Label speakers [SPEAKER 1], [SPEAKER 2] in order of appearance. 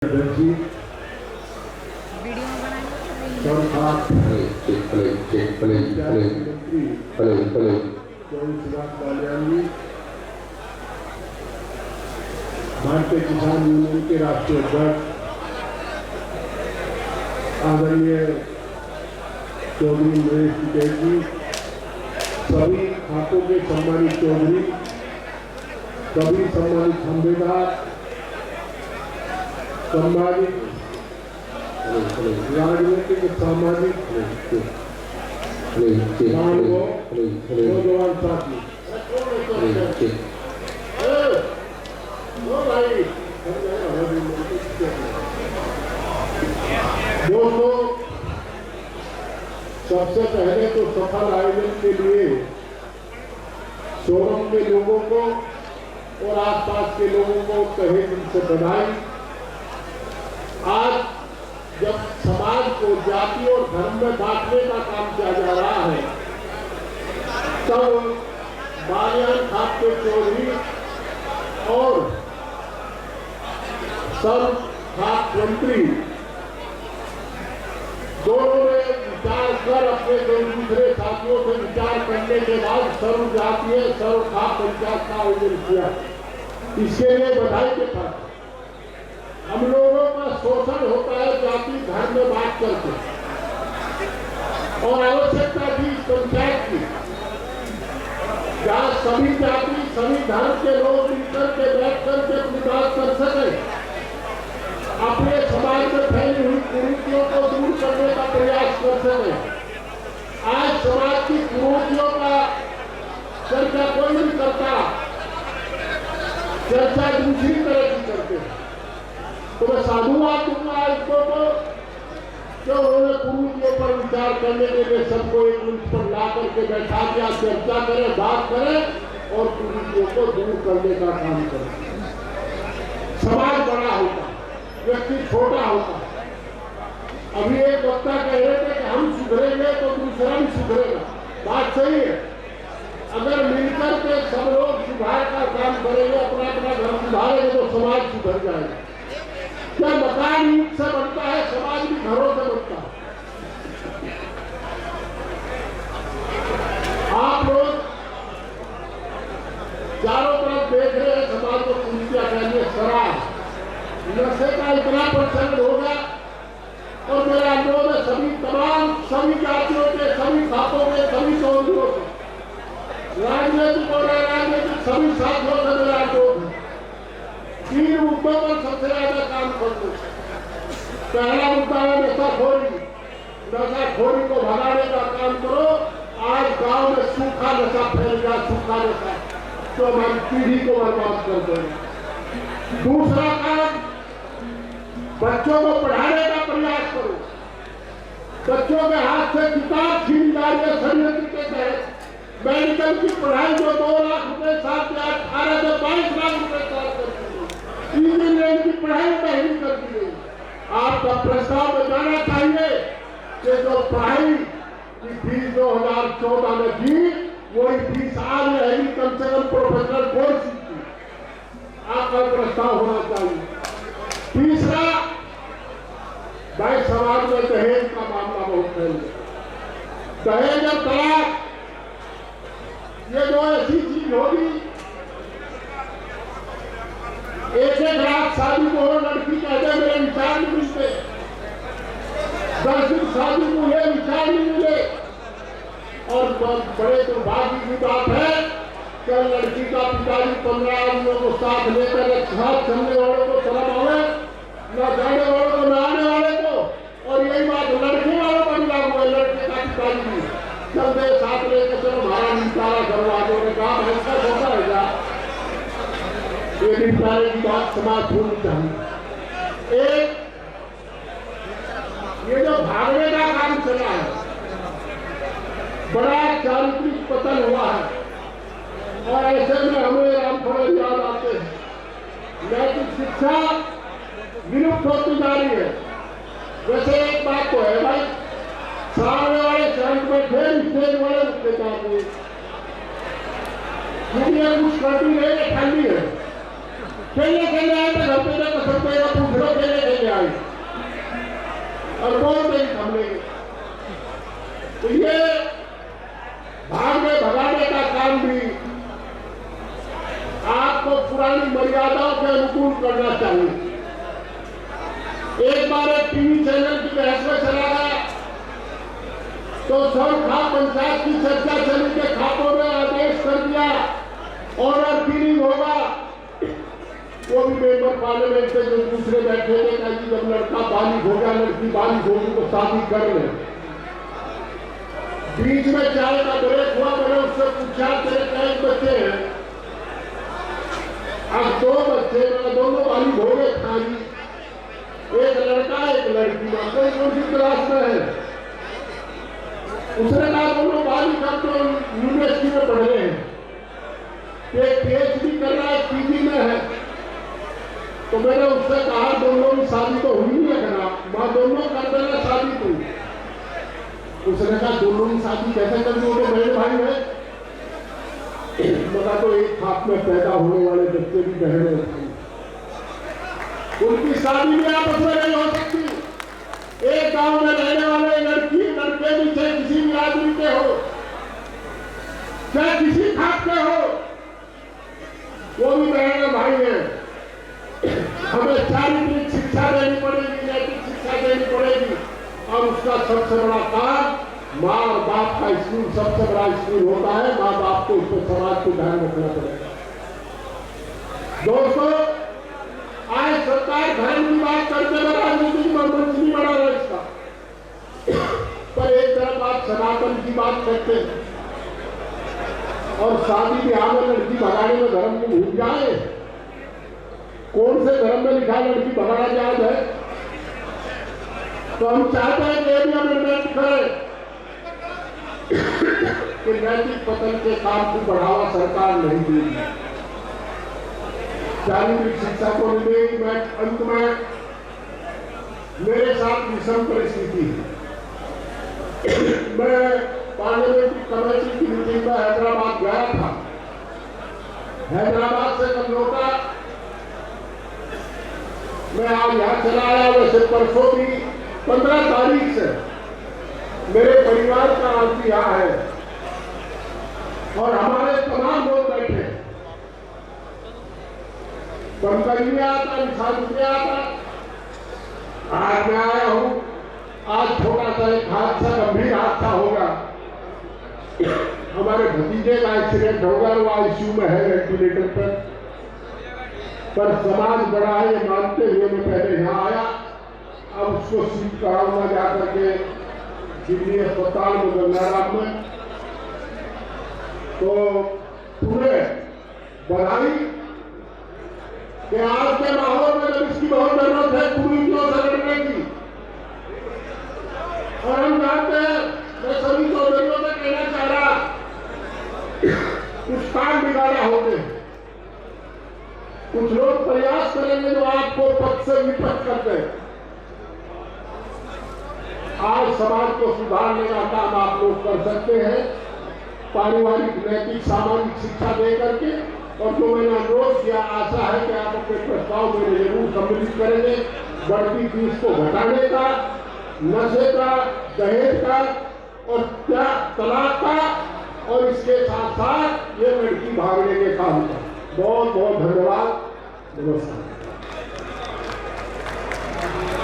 [SPEAKER 1] Video भारतीय किसान union के राष्ट्रीय अध्यक्ष आदरणीय चौधरी नरेश टिकैत जी, सभी खातों के सम्मानित चौधरी, सभी सम्मानित खंबेदार, सामाजिक राजनीतिक सामाजिक नौजवान साथी, दोस्तों, सबसे पहले तो सफल आयोजन के लिए सोरम के लोगों को और आसपास के लोगों को तहे दिल से बधाई। आज जब समाज को जाति और धर्म में बांटने का काम किया जा रहा है, तब बालियान खाप के चौधरी और सर्व खाप मंत्री दोनों ने विचार कर अपने दूसरे साथियों से विचार करने के बाद सर्व जातीय सर्व खाप पंचायत का आयोजन किया। इसके लिए बधाई के साथ हम लोगों का शोषण होता है जाति धर्म में बात करके, और आवश्यकता थी इस पंचायत की जहाँ सभी जाति सभी धर्म के लोग मिलकर के बैठ करके अपनी बात कर सके, अपने समाज में फैली हुई कुरीतियों को दूर करने का प्रयास कर सके। आज समाज की कुरीतियों का चर्चा कोई नहीं करता, चर्चा दूसरी तरह की करते हैं। तो मैं साधुवाद दूंगा इसको जो उन्होंने कुरीतियों पर विचार करने के लिए सबको एक मंच पर ला करके बैठा के चर्चा करें, बात करें और कुरीतियों को दूर करने का काम करें। समाज बड़ा होता, व्यक्ति छोटा होता। अभी एक वक्ता कह रहे थे कि हम सुधरेंगे तो दूसरा भी सुधरेगा। बात सही है। अगर मिलकर के सब लोग सुधार का काम करेंगे, अपना अपना घर सुधारेंगे तो समाज सुधर जाएगा। क्या मकान ईंट से बनता है, समाज भी घरों से बनता है। आप लोग चारों तरफ देख रहे हैं, समाज को कुरीतियां फैली, शराब नशे का इतना प्रचलन हो गया। और मेरा अनुरोध है सभी तमाम सभी जातियों के सभी खातों के सभी चौधरियों से, राजनीतिक और अराजनीतिक सभी साथियों से मेरा अनुरोध है, 3 मुद्दों पर सबसे ज्यादा काम करो। पहला मुद्दा है नशाखोरी। नशाखोरी को भगाने का काम करो। आज गांव में सूखा नशा फैल गया, सूखा नशा तो हमारी पीढ़ी को बर्बाद कर देगा। दूसरा काम, बच्चों को पढ़ाने का प्रयास करो। बच्चों के हाथ से किताब छीन जाए षड्यंत्र के तहत। मेडिकल की पढ़ाई जो 2 लाख रुपए साल के 18 से 22 लाख रुपए साल करती है, इंजीनियरिंग की पढ़ाई महंगी कर दी गई। आपका प्रस्ताव में जाना चाहिए कि जो पढ़ाई की फीस 2014 में थी, वही फीस आज रहेगी, कम से कम प्रोफेशनल कोर्स की। आपका प्रस्ताव होना चाहिए। तीसरा, भाई समाज में दहेज का मामला बहुत फैल गया। दहेज और तलाक ये जो ऐसी चीज होगी, 1-1 लाख शादी को हो, लड़की कहते मेरे विचार नहीं मिलते, 10 दिन शादी को ये विचार नहीं मिले। और बड़े दुर्भाग्य की बात है कि लड़की का पिताजी 15 आदमियों को साथ लेकर साथ चलने वालों को शर्म आवे, न जाने वालों को, न आने वाले को। और यही बात लड़के वालों पर लागू है। लड़के का पिताजी चलते साथ लेकर चलो हमारा निपटारा करो। आगे ने कहा ऐसा होता है क्या? ये निपटारे की बात समाज होनी चाहिए। एक ये जो भागने का काम चला है, बड़ा चारित्रिक पतन हुआ है। और ऐसे में हमें रामफल याद आते हैं। नैतिक शिक्षा विलुप्त होती जा रही है। वैसे एक बात तो है भाई, सामने वाले संत में थे, स्टेज वाले मुख्य दुनिया कुछ करती नहीं, ठंडी है। खेलने आए तो घर पे जाकर सबको एक पूछ लो खेलने आए और कौन नहीं थमलेंगे। तो ये भागने भगाने का काम भी आपको पुरानी मर्यादाओं के अनुकूल करना चाहिए। एक बार एक टीवी चैनल की बहस में चला गया तो सब खाप पंचायत की चर्चा चली के खापों में आदेश कर दिया ऑर्डर किलिंग होगा। वो भी मेंबर पार्लियामेंट से जो दूसरे बैठे थे कि जब लड़का बालिग हो गया लड़की बालिग होगी तो शादी कर ले। बीच में चाय का ब्रेक हुआ, मैंने उससे पूछा तेरे कई बच्चे हैं? अब 2 बच्चे, दोनों बालिग हो गए खाली, एक लड़का एक लड़की, कोई कौन सी क्लास में है? उसने कहा दोनों बालिग अब तो यूनिवर्सिटी में पढ़ रहे हैं, एक PhD कर रहा है, PG में है। तो मैंने उससे कहा दोनों की शादी तो हुई नहीं है ना, मां दोनों कर देना शादी तू। उसने कहा दोनों की शादी कैसे कर दो, बहन भाई है? मगर तो एक खाप में पैदा होने वाले बच्चे भी बहन भाई, उनकी शादी भी आपस में नहीं हो सकती। एक गांव में रहने वाले लड़की लड़के भी चाहे किसी भी आदमी के हो, चाहे किसी खाप के हो, वो भी बहन भाई है। हमें चारित्रिक शिक्षा देनी पड़ेगी, नैतिक शिक्षा देनी पड़ेगी। और उसका सबसे बड़ा काम माँ और बाप का स्कूल सबसे बड़ा स्कूल होता है। माँ बाप को उसको समाज को ध्यान रखना पड़ेगा। दोस्तों, आज सरकार धर्म की बात करते हुए राजनीति की मंच नहीं बना रहा इसका, पर एक तरफ आप सनातन की बात करते हैं और शादी ब्याह में लड़की भगाने में धर्म को भूल जाए। कौन से धर्म में लिखा लड़की भगाना जायज है? तो हम चाहते हैं कि ये भी अमेंडमेंट करें कि नैतिक पतन के काम को बढ़ावा सरकार नहीं देगी, चारित्रिक शिक्षा को नहीं देगी। मैं अंत में मेरे साथ विषम परिस्थिति है। मैं पार्लियामेंट्री कमेटी की मीटिंग में हैदराबाद गया था। हैदराबाद से कल लौटा, मैं आज यहाँ चला आया। वैसे परसों भी 15 तारीख से मेरे परिवार का आज यहाँ है और हमारे तमाम लोग बैठे। पंकज में आता, निशान में आता, आज मैं आया हूँ। आज छोटा सा एक हादसा, गंभीर हादसा होगा। हमारे भतीजे का एक्सीडेंट होगा, वो ICU में है वेंटिलेटर पर समाज बड़ा है ये मानते हुए मैं पहले यहाँ आया। अब उसको सीट कराऊंगा जाकर के दिल्ली अस्पताल में गंगाराम में। तो पूरे बधाई कि आज के माहौल में जब इसकी बहुत जरूरत है पूरी क्यों संगठन की, और हम जानते हैं, मैं सभी चौधरियों से कहना चाह रहा, कुछ काम बिगाड़ा होते हैं, कुछ लोग प्रयास करेंगे जो आपको पक्ष से विपक्ष करते हैं। आज समाज को सुधारने का काम आप लोग कर सकते हैं पारिवारिक नैतिक सामाजिक शिक्षा दे करके। और जो मैंने अनुरोध किया, आशा है कि आप अपने प्रस्ताव में जरूर सम्मिलित करेंगे। बढ़ती फीस को घटाने का, नशे का, दहेज का और क्या तलाक का, और इसके साथ साथ ये लड़की भागने के काम का। बहुत बहुत धन्यवाद। नमस्कार।